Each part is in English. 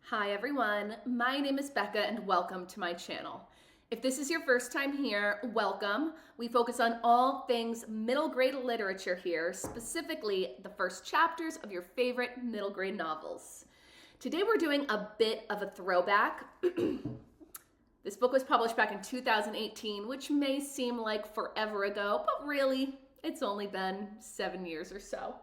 Hi everyone, my name is Becca and welcome to my channel. If this is your first time here, welcome. We focus on all things middle grade literature here, specifically the first chapters of your favorite middle grade novels. Today we're doing a bit of a throwback. This book was published back in 2018, which may seem like forever ago, but really it's only been 7 years or so.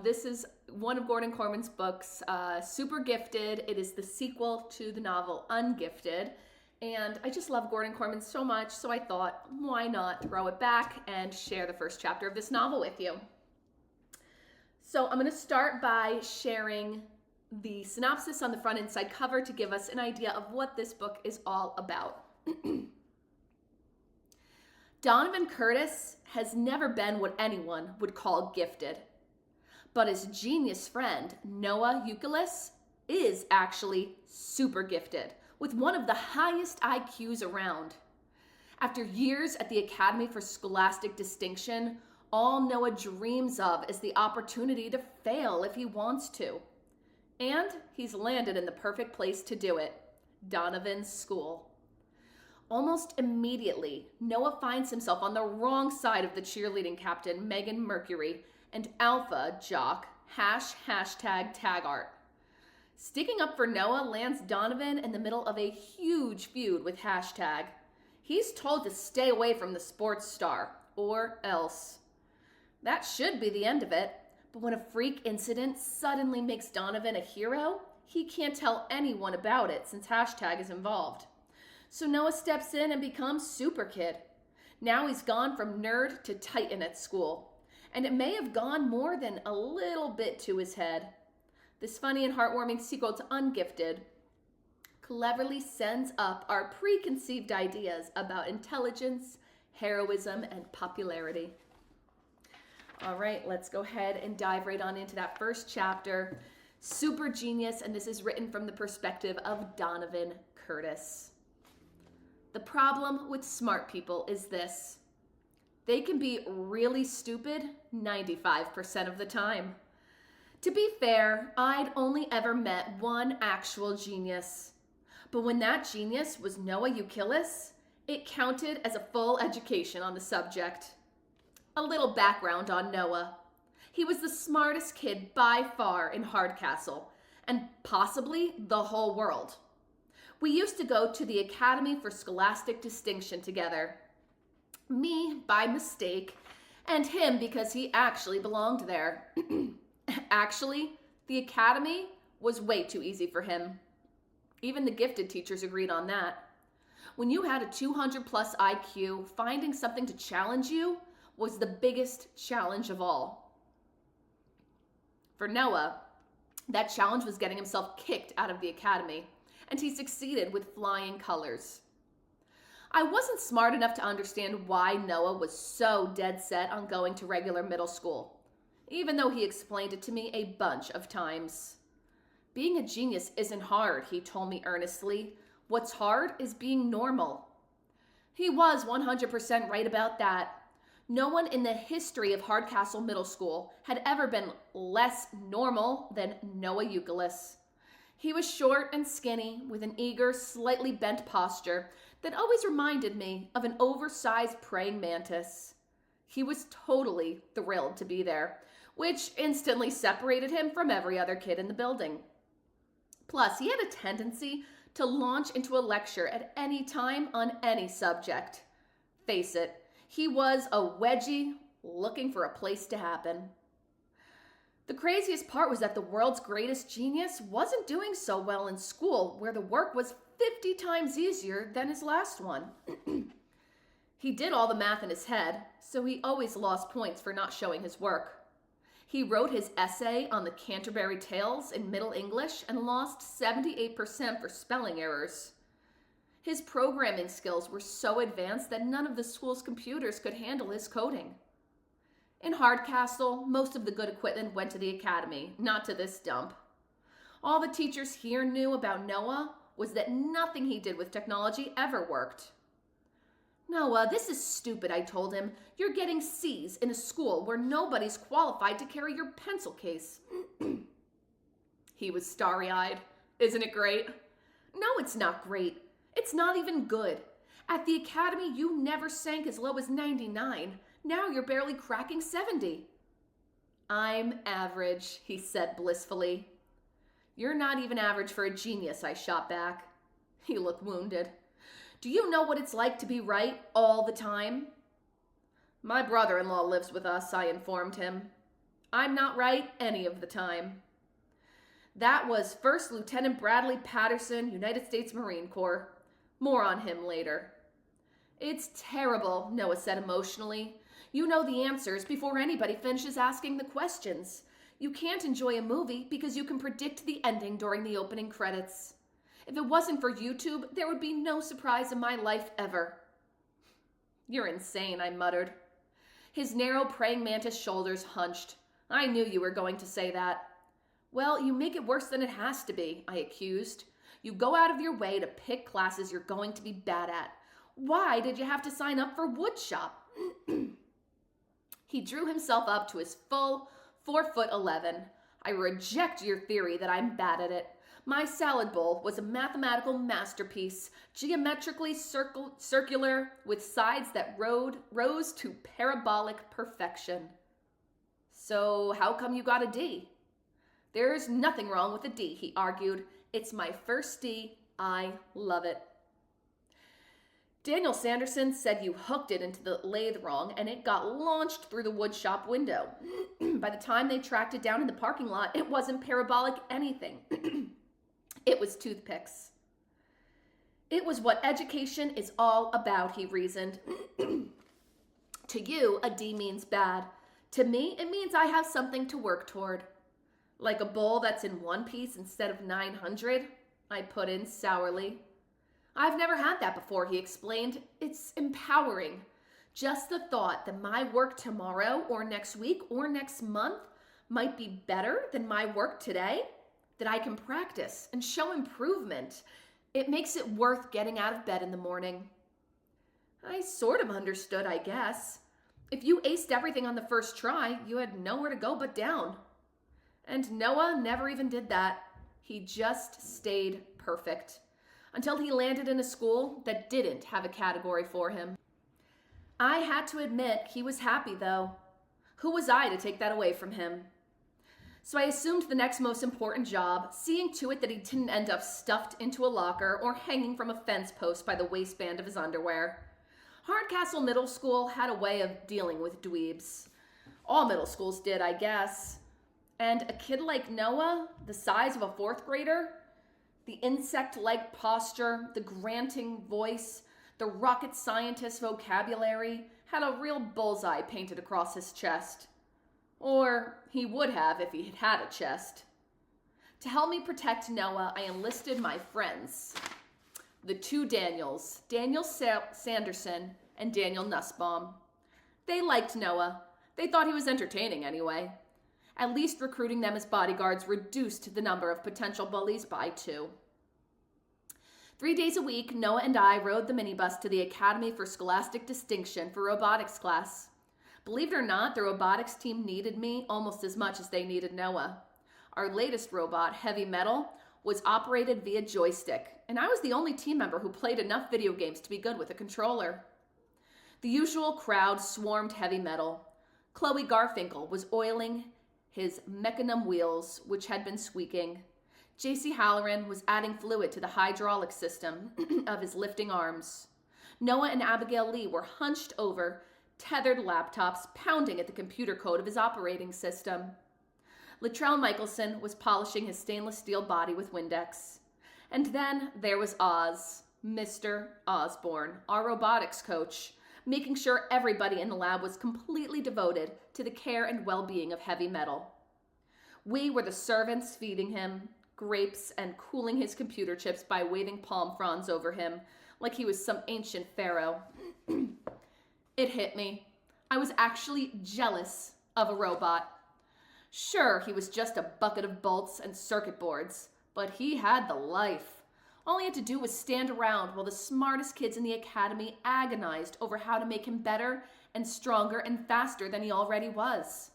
This is one of Gordon Korman's books, Supergifted. It is the sequel to the novel Ungifted. And I just love Gordon Korman so much, so I thought, why not throw it back and share the first chapter of this novel with you. So I'm going to start by sharing the synopsis on the front and side cover to give us an idea of what this book is all about. Donovan Curtis has never been what anyone would call gifted. But his genius friend, Noah Youkilis, is actually super gifted, with one of the highest IQs around. After years at the Academy for Scholastic Distinction, all Noah dreams of is the opportunity to fail if he wants to. And he's landed in the perfect place to do it, Donovan's school. Almost immediately, Noah finds himself on the wrong side of the cheerleading captain, Megan Mercury, and alpha jock #Taggart. Sticking up for Noah lands Donovan in the middle of a huge feud with #. He's told to stay away from the sports star, or else. That should be the end of it, but when a freak incident suddenly makes Donovan a hero, he can't tell anyone about it since # is involved. So Noah steps in and becomes Superkid. Now he's gone from nerd to titan at school. And it may have gone more than a little bit to his head. This funny and heartwarming sequel to Ungifted cleverly sends up our preconceived ideas about intelligence, heroism, and popularity. All right, let's go ahead and dive right on into that first chapter. Super genius, and this is written from the perspective of Donovan Curtis. The problem with smart people is this. They can be really stupid 95% of the time. To be fair, I'd only ever met one actual genius. But when that genius was Noah Youkilis, it counted as a full education on the subject. A little background on Noah. He was the smartest kid by far in Hardcastle, and possibly the whole world. We used to go to the Academy for Scholastic Distinction together. Me by mistake, and him because he actually belonged there. Actually, the Academy was way too easy for him. Even the gifted teachers agreed on that. When you had a 200 plus IQ, finding something to challenge you was the biggest challenge of all. For Noah, that challenge was getting himself kicked out of the Academy, and he succeeded with flying colors. I wasn't smart enough to understand why Noah was so dead set on going to regular middle school, even though he explained it to me a bunch of times. Being a genius isn't hard, he told me earnestly. What's hard is being normal. He was 100% right about that. No one in the history of Hardcastle Middle School had ever been less normal than Noah Youkilis. He was short and skinny, with an eager, slightly bent posture that always reminded me of an oversized praying mantis. He was totally thrilled to be there, which instantly separated him from every other kid in the building. Plus, he had a tendency to launch into a lecture at any time on any subject. Face it, he was a wedgie looking for a place to happen. The craziest part was that the world's greatest genius wasn't doing so well in school, where the work was 50 times easier than his last one. He did all the math in his head, so he always lost points for not showing his work. He wrote his essay on the Canterbury Tales in Middle English and lost 78% for spelling errors. His programming skills were so advanced that none of the school's computers could handle his coding. In Hardcastle, most of the good equipment went to the Academy, not to this dump. All the teachers here knew about Noah was that nothing he did with technology ever worked. Noah, this is stupid, I told him. You're getting C's in a school where nobody's qualified to carry your pencil case. He was starry-eyed. Isn't it great? No, it's not great. It's not even good. At the academy, you never sank as low as 99. Now you're barely cracking 70. I'm average, he said blissfully. You're not even average for a genius, I shot back. He looked wounded. Do you know what it's like to be right all the time? My brother-in-law lives with us, I informed him. I'm not right any of the time. That was First Lieutenant Bradley Patterson, United States Marine Corps. More on him later. It's terrible, Noah said emotionally. You know the answers before anybody finishes asking the questions. You can't enjoy a movie because you can predict the ending during the opening credits. If it wasn't for YouTube, there would be no surprise in my life ever. You're insane, I muttered. His narrow praying mantis shoulders hunched. I knew you were going to say that. Well, you make it worse than it has to be, I accused. You go out of your way to pick classes you're going to be bad at. Why did you have to sign up for woodshop? He drew himself up to his full 4'11". I reject your theory that I'm bad at it. My salad bowl was a mathematical masterpiece, geometrically circular, with sides that rose to parabolic perfection. So how come you got a D? There's nothing wrong with a D, he argued. It's my first D. I love it. Daniel Sanderson said you hooked it into the lathe wrong and it got launched through the woodshop window. By the time they tracked it down in the parking lot, it wasn't parabolic anything. It was toothpicks. It was what education is all about, he reasoned. To you, a D means bad. To me, it means I have something to work toward. Like a bowl that's in one piece instead of 900, I put in sourly. I've never had that before, he explained. It's empowering. Just the thought that my work tomorrow or next week or next month might be better than my work today, that I can practice and show improvement. It makes it worth getting out of bed in the morning. I sort of understood, I guess. If you aced everything on the first try, you had nowhere to go but down. And Noah never even did that. He just stayed perfect. Until he landed in a school that didn't have a category for him. I had to admit he was happy, though. Who was I to take that away from him? So I assumed the next most important job, seeing to it that he didn't end up stuffed into a locker or hanging from a fence post by the waistband of his underwear. Hardcastle Middle School had a way of dealing with dweebs. All middle schools did, I guess. And a kid like Noah, the size of a fourth grader, the insect-like posture, the granting voice, the rocket scientist vocabulary, had a real bullseye painted across his chest. Or he would have if he had had a chest. To help me protect Noah, I enlisted my friends. The two Daniels, Daniel Sanderson and Daniel Nussbaum. They liked Noah. They thought he was entertaining anyway. At least recruiting them as bodyguards reduced the number of potential bullies by 2. 3 days a week, Noah and I rode the minibus to the Academy for Scholastic Distinction for robotics class. Believe it or not, the robotics team needed me almost as much as they needed Noah. Our latest robot, Heavy Metal, was operated via joystick, and I was the only team member who played enough video games to be good with a controller. The usual crowd swarmed Heavy Metal. Chloe Garfinkel was oiling his mecanum wheels, which had been squeaking. J.C. Halloran was adding fluid to the hydraulic system of his lifting arms. Noah and Abigail Lee were hunched over tethered laptops, pounding at the computer code of his operating system. Latrell Michelson was polishing his stainless steel body with Windex. And then there was Oz, Mr. Osborne, our robotics coach, making sure everybody in the lab was completely devoted to the care and well-being of Heavy Metal. We were the servants feeding him grapes and cooling his computer chips by waving palm fronds over him like he was some ancient pharaoh. It hit me. I was actually jealous of a robot. Sure, he was just a bucket of bolts and circuit boards, but he had the life. All he had to do was stand around while the smartest kids in the academy agonized over how to make him better and stronger and faster than he already was.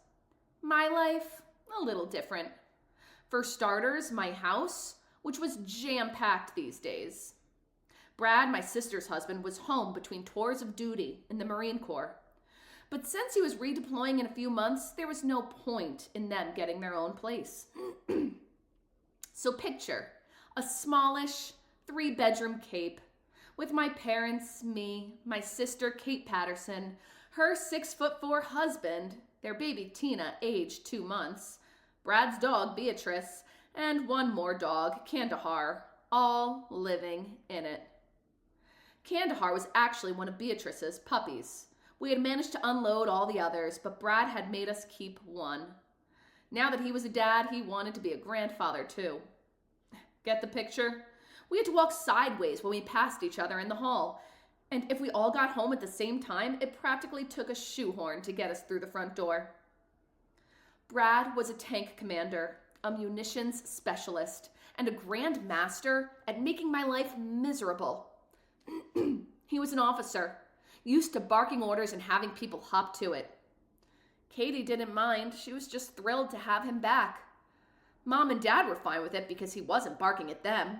My life, a little different. For starters, my house, which was jam-packed these days. Brad, my sister's husband, was home between tours of duty in the Marine Corps. But since he was redeploying in a few months, there was no point in them getting their own place. So picture a smallish 3-bedroom Cape with my parents, me, my sister Kate Patterson, her 6'4" husband, their baby Tina, aged 2 months, Brad's dog Beatrice, and one more dog, Kandahar, all living in it. Kandahar was actually one of Beatrice's puppies. We had managed to unload all the others, but Brad had made us keep one. Now that he was a dad, he wanted to be a grandfather too. Get the picture? We had to walk sideways when we passed each other in the hall, and if we all got home at the same time, it practically took a shoehorn to get us through the front door. Brad was a tank commander, a munitions specialist, and a grand master at making my life miserable. He was an officer, used to barking orders and having people hop to it. Katie didn't mind. She was just thrilled to have him back. Mom and Dad were fine with it because he wasn't barking at them.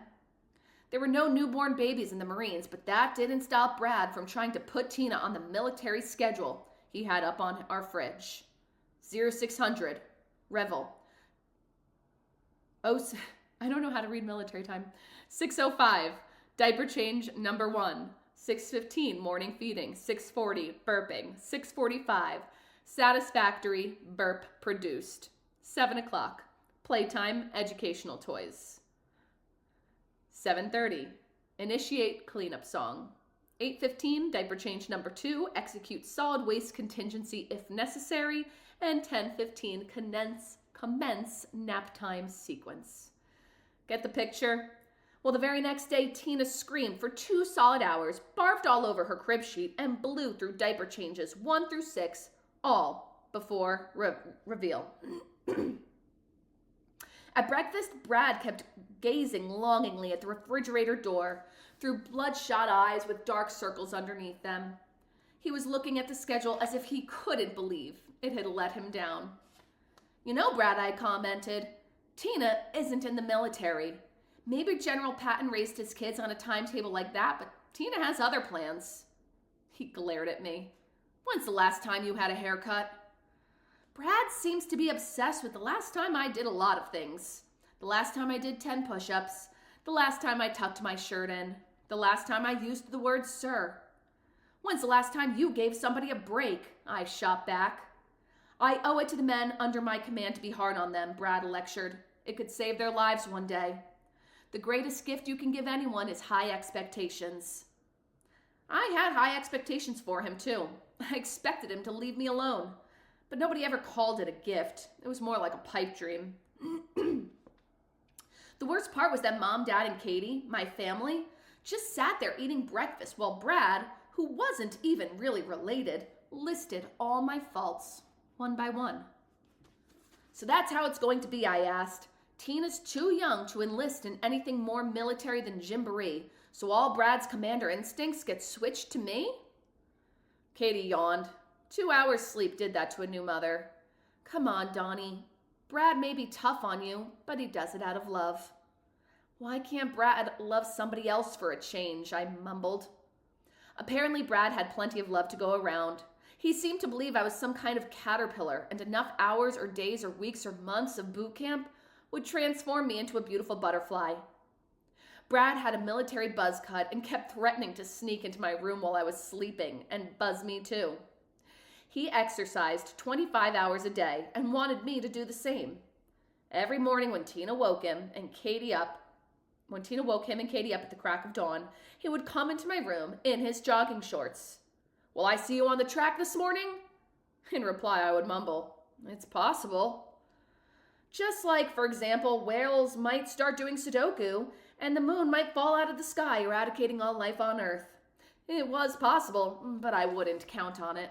There were no newborn babies in the Marines, but that didn't stop Brad from trying to put Tina on the military schedule he had up on our fridge. 0600, Revel. Oh, I don't know how to read military time. 6:05, diaper change number 1. 6:15, morning feeding. 6:40, burping. 6:45, satisfactory burp produced. 7 o'clock, playtime, educational toys. 7:30, initiate cleanup song. 8:15, diaper change number 2, execute solid waste contingency if necessary. And 10:15, commence nap time sequence. Get the picture? Well, the very next day, Tina screamed for 2 solid hours, barfed all over her crib sheet, and blew through diaper changes 1 through 6, all before reveal. At breakfast, Brad kept gazing longingly at the refrigerator door through bloodshot eyes with dark circles underneath them. He was looking at the schedule as if he couldn't believe it had let him down. You know, Brad, I commented, Tina isn't in the military. Maybe General Patton raised his kids on a timetable like that, but Tina has other plans. He glared at me. When's the last time you had a haircut? Brad seems to be obsessed with the last time I did a lot of things. The last time I did 10 push-ups. The last time I tucked my shirt in. The last time I used the word sir. When's the last time you gave somebody a break? I shot back. I owe it to the men under my command to be hard on them, Brad lectured. It could save their lives one day. The greatest gift you can give anyone is high expectations. I had high expectations for him, too. I expected him to leave me alone. But nobody ever called it a gift. It was more like a pipe dream. The worst part was that Mom, Dad, and Katie, my family, just sat there eating breakfast while Brad, who wasn't even really related, listed all my faults, one by one. So that's how it's going to be, I asked. Tina's too young to enlist in anything more military than Gymboree, so all Brad's commander instincts get switched to me? Katie yawned. 2 hours sleep did that to a new mother. Come on, Donnie. Brad may be tough on you, but he does it out of love. Why can't Brad love somebody else for a change? I mumbled. Apparently, Brad had plenty of love to go around. He seemed to believe I was some kind of caterpillar, and enough hours or days or weeks or months of boot camp would transform me into a beautiful butterfly. Brad had a military buzz cut and kept threatening to sneak into my room while I was sleeping and buzz me too. He exercised 25 hours a day and wanted me to do the same. Every morning when Tina woke him and Katie up at the crack of dawn, he would come into my room in his jogging shorts. Will I see you on the track this morning? In reply, I would mumble, it's possible. Just like, for example, whales might start doing Sudoku and the moon might fall out of the sky, eradicating all life on Earth. It was possible, but I wouldn't count on it.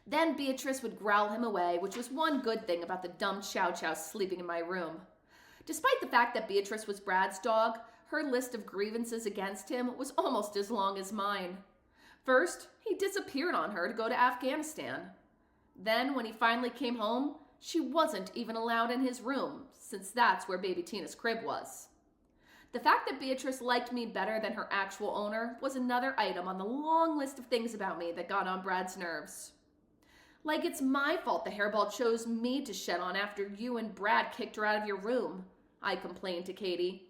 Then Beatrice would growl him away, which was one good thing about the dumb Chow Chow sleeping in my room. Despite the fact that Beatrice was Brad's dog, her list of grievances against him was almost as long as mine. First, he disappeared on her to go to Afghanistan. Then, when he finally came home, she wasn't even allowed in his room, since that's where baby Tina's crib was. The fact that Beatrice liked me better than her actual owner was another item on the long list of things about me that got on Brad's nerves. Like it's my fault the hairball chose me to shed on after you and Brad kicked her out of your room, I complained to Katie.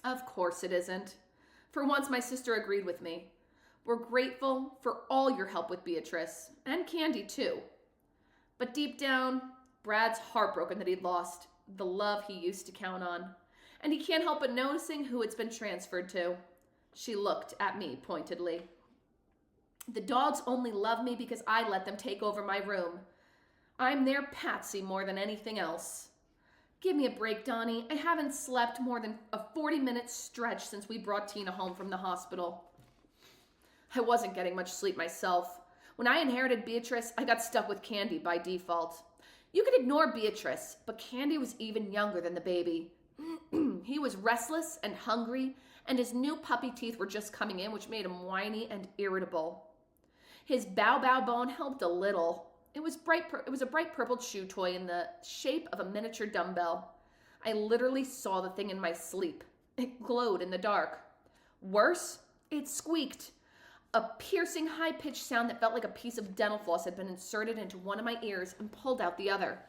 Of course it isn't. For once, my sister agreed with me. We're grateful for all your help with Beatrice, and Candy too. But deep down, Brad's heartbroken that he'd lost the love he used to count on, and he can't help but noticing who it's been transferred to. She looked at me pointedly. The dogs only love me because I let them take over my room. I'm their patsy more than anything else. Give me a break, Donnie. I haven't slept more than a 40-minute stretch since we brought Tina home from the hospital. I wasn't getting much sleep myself. When I inherited Beatrice, I got stuck with Candy by default. You could ignore Beatrice, but Candy was even younger than the baby. He was restless and hungry, and his new puppy teeth were just coming in, which made him whiny and irritable. His bow bone helped a little. It was a bright purple chew toy in the shape of a miniature dumbbell. I literally saw the thing in my sleep. It glowed in the dark. Worse, it squeaked. A piercing, high-pitched sound that felt like a piece of dental floss had been inserted into one of my ears and pulled out the other.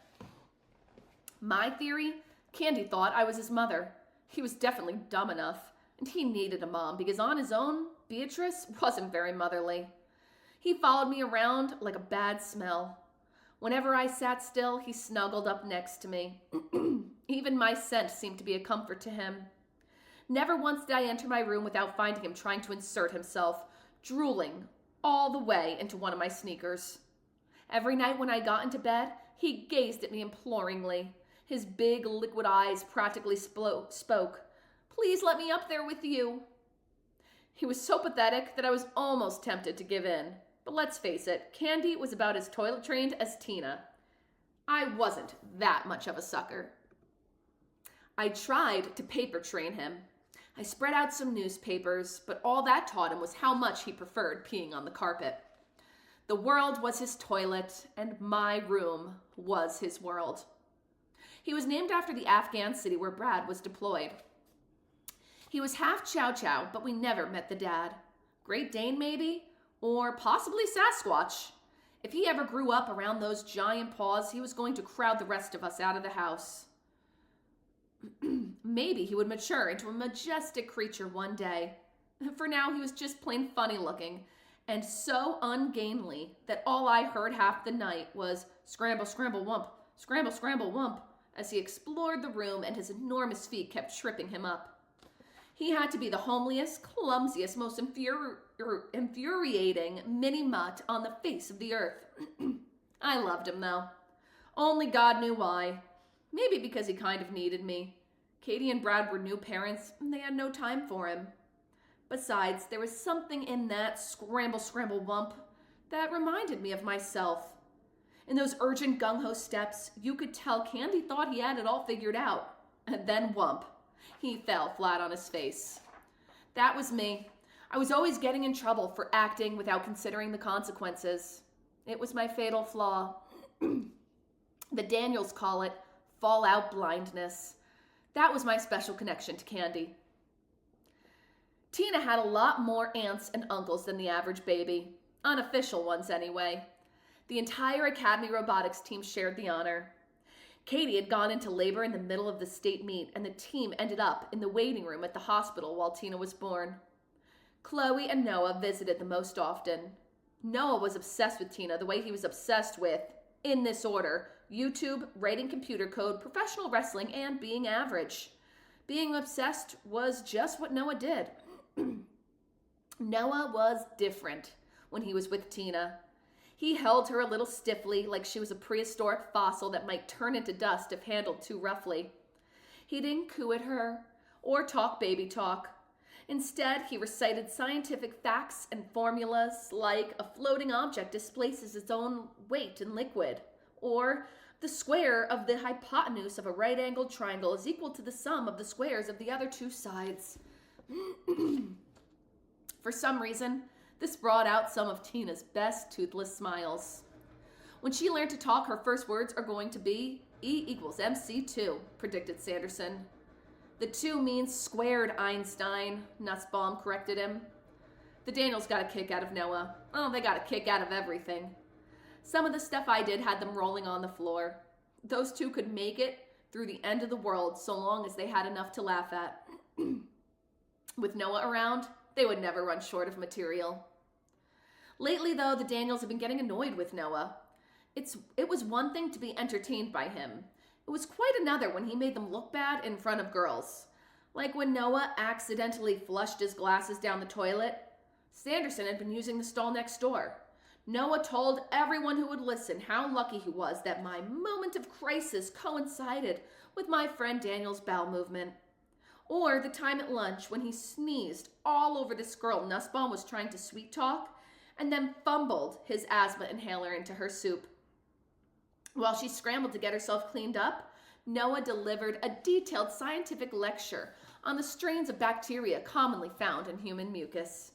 My theory? Candy thought I was his mother. He was definitely dumb enough, and he needed a mom because on his own, Beatrice wasn't very motherly. He followed me around like a bad smell. Whenever I sat still, he snuggled up next to me. Even my scent seemed to be a comfort to him. Never once did I enter my room without finding him trying to insert himself, drooling all the way into one of my sneakers. Every night when I got into bed, he gazed at me imploringly. His big liquid eyes practically spoke. Please let me up there with you. He was so pathetic that I was almost tempted to give in. But let's face it, Candy was about as toilet trained as Tina. I wasn't that much of a sucker. I tried to paper train him. I spread out some newspapers, but all that taught him was how much he preferred peeing on the carpet. The world was his toilet, and my room was his world. He was named after the Afghan city where Brad was deployed. He was half Chow Chow, but we never met the dad. Great Dane, maybe? Or possibly Sasquatch. If he ever grew up around those giant paws, he was going to crowd the rest of us out of the house. Maybe he would mature into a majestic creature one day. For now, he was just plain funny looking, and so ungainly that all I heard half the night was scramble, scramble, wump, scramble, scramble, wump, as he explored the room and his enormous feet kept tripping him up. He had to be the homeliest, clumsiest, most infuriating mini-mutt on the face of the earth. I loved him, though. Only God knew why. Maybe because he kind of needed me. Katie and Brad were new parents, and they had no time for him. Besides, there was something in that scramble, scramble, wump that reminded me of myself. In those urgent gung-ho steps, you could tell Candy thought he had it all figured out. And then wump. He fell flat on his face. That was me. I was always getting in trouble for acting without considering the consequences. It was my fatal flaw. The Daniels call it fallout blindness. That was my special connection to Candy. Tina had a lot more aunts and uncles than the average baby. Unofficial ones, anyway. The entire Academy Robotics team shared the honor. Katie had gone into labor in the middle of the state meet, and the team ended up in the waiting room at the hospital while Tina was born. Chloe and Noah visited the most often. Noah was obsessed with Tina the way he was obsessed with, in this order, YouTube, writing computer code, professional wrestling, and being average. Being obsessed was just what Noah did. Noah was different when he was with Tina. He held her a little stiffly, like she was a prehistoric fossil that might turn into dust if handled too roughly. He didn't coo at her or talk baby talk. Instead, he recited scientific facts and formulas like a floating object displaces its own weight in liquid, or The square of the hypotenuse of a right-angled triangle is equal to the sum of the squares of the other two sides. For some reason, this brought out some of Tina's best toothless smiles. When she learned to talk, her first words are going to be E equals MC2, predicted Sanderson. The 2 means squared, Einstein, Nussbaum corrected him. The Daniels got a kick out of Noah. Oh, they got a kick out of everything. Some of the stuff I did had them rolling on the floor. Those 2 could make it through the end of the world so long as they had enough to laugh at. With Noah around, they would never run short of material. Lately, though, the Daniels have been getting annoyed with Noah. It was one thing to be entertained by him. It was quite another when he made them look bad in front of girls. Like when Noah accidentally flushed his glasses down the toilet. Sanderson had been using the stall next door. Noah told everyone who would listen how lucky he was that my moment of crisis coincided with my friend Daniel's bowel movement. Or the time at lunch when he sneezed all over this girl Nussbaum was trying to sweet talk and then fumbled his asthma inhaler into her soup. While she scrambled to get herself cleaned up, Noah delivered a detailed scientific lecture on the strains of bacteria commonly found in human mucus.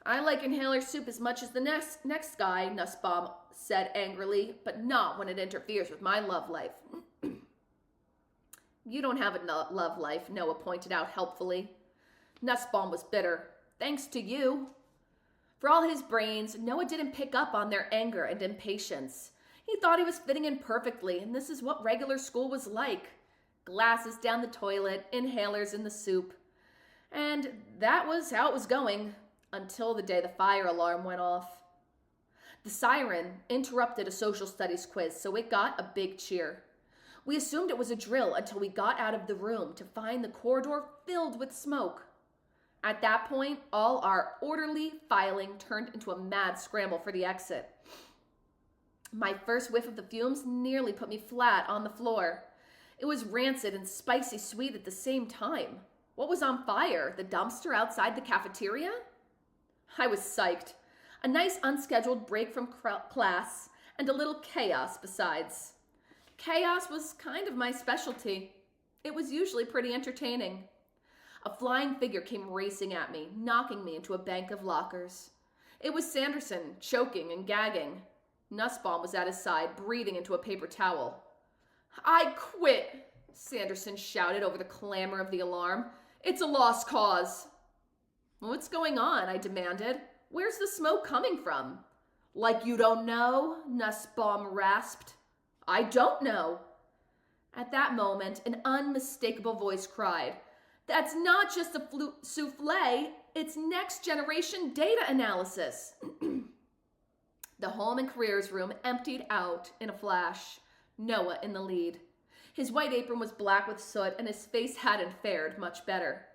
I like inhaler soup as much as the next guy, Nussbaum said angrily, but not when it interferes with my love life. You don't have a love life, Noah pointed out helpfully. Nussbaum was bitter. Thanks to you. For all his brains, Noah didn't pick up on their anger and impatience. He thought he was fitting in perfectly, and this is what regular school was like. Glasses down the toilet, inhalers in the soup. And that was how it was going, until the day the fire alarm went off. The siren interrupted a social studies quiz, so it got a big cheer. We assumed it was a drill until we got out of the room to find the corridor filled with smoke. At that point, all our orderly filing turned into a mad scramble for the exit. My first whiff of the fumes nearly put me flat on the floor. It was rancid and spicy sweet at the same time. What was on fire? The dumpster outside the cafeteria? I was psyched. A nice unscheduled break from class and a little chaos besides. Chaos was kind of my specialty. It was usually pretty entertaining. A flying figure came racing at me, knocking me into a bank of lockers. It was Sanderson, choking and gagging. Nussbaum was at his side, breathing into a paper towel. I quit, Sanderson shouted over the clamor of the alarm. It's a lost cause. What's going on? I demanded. Where's the smoke coming from? Like you don't know? Nussbaum rasped. I don't know. At that moment, an unmistakable voice cried, That's not just a souffle, it's next generation data analysis. The home and careers room emptied out in a flash, Noah in the lead. His white apron was black with soot and his face hadn't fared much better.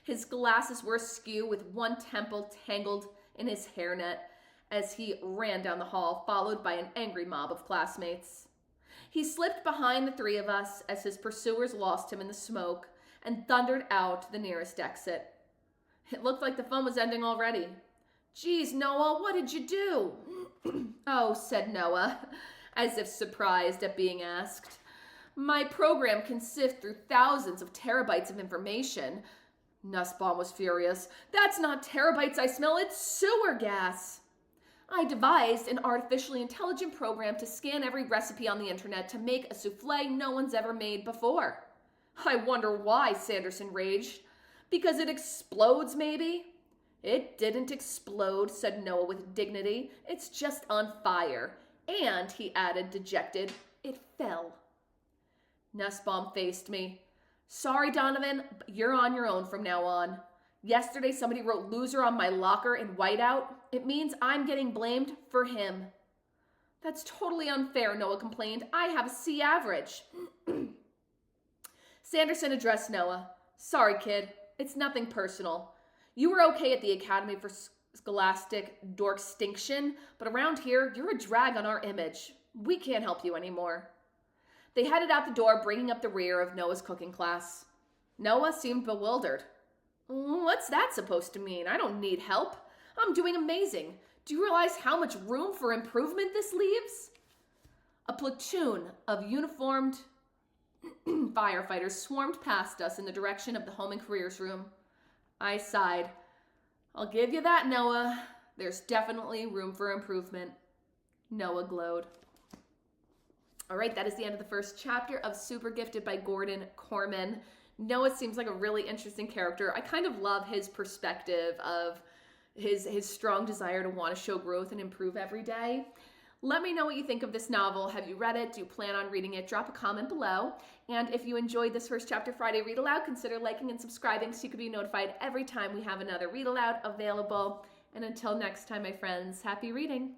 His glasses were askew with one temple tangled in his hairnet as he ran down the hall, followed by an angry mob of classmates. He slipped behind the 3 of us as his pursuers lost him in the smoke and thundered out the nearest exit. It looked like the fun was ending already. Geez, Noah, what did you do? Oh, said Noah, as if surprised at being asked. My program can sift through thousands of terabytes of information. Nussbaum was furious. That's not terabytes I smell, it's sewer gas. I devised an artificially intelligent program to scan every recipe on the internet to make a souffle no one's ever made before. I wonder why, Sanderson raged. Because it explodes, maybe? It didn't explode, said Noah with dignity. It's just on fire. And, he added, dejected, it fell. Nussbaum faced me. Sorry, Donovan, but you're on your own from now on. Yesterday, somebody wrote loser on my locker in whiteout. It means I'm getting blamed for him. That's totally unfair, Noah complained. I have a C average. Sanderson addressed Noah. Sorry, kid. It's nothing personal. You were okay at the Academy for Scholastic Distinction, but around here, you're a drag on our image. We can't help you anymore. They headed out the door, bringing up the rear of Noah's cooking class. Noah seemed bewildered. What's that supposed to mean? I don't need help. I'm doing amazing. Do you realize how much room for improvement this leaves? A platoon of uniformed firefighters swarmed past us in the direction of the home and careers room. I sighed. I'll give you that, Noah. There's definitely room for improvement. Noah glowed. All right, that is the end of the first chapter of Supergifted by Gordon Korman. Noah seems like a really interesting character. I kind of love his perspective of his strong desire to want to show growth and improve every day. Let me know what you think of this novel. Have you read it? Do you plan on reading it? Drop a comment below. And if you enjoyed this First Chapter Friday Read Aloud, consider liking and subscribing so you can be notified every time we have another Read Aloud available. And until next time, my friends, happy reading.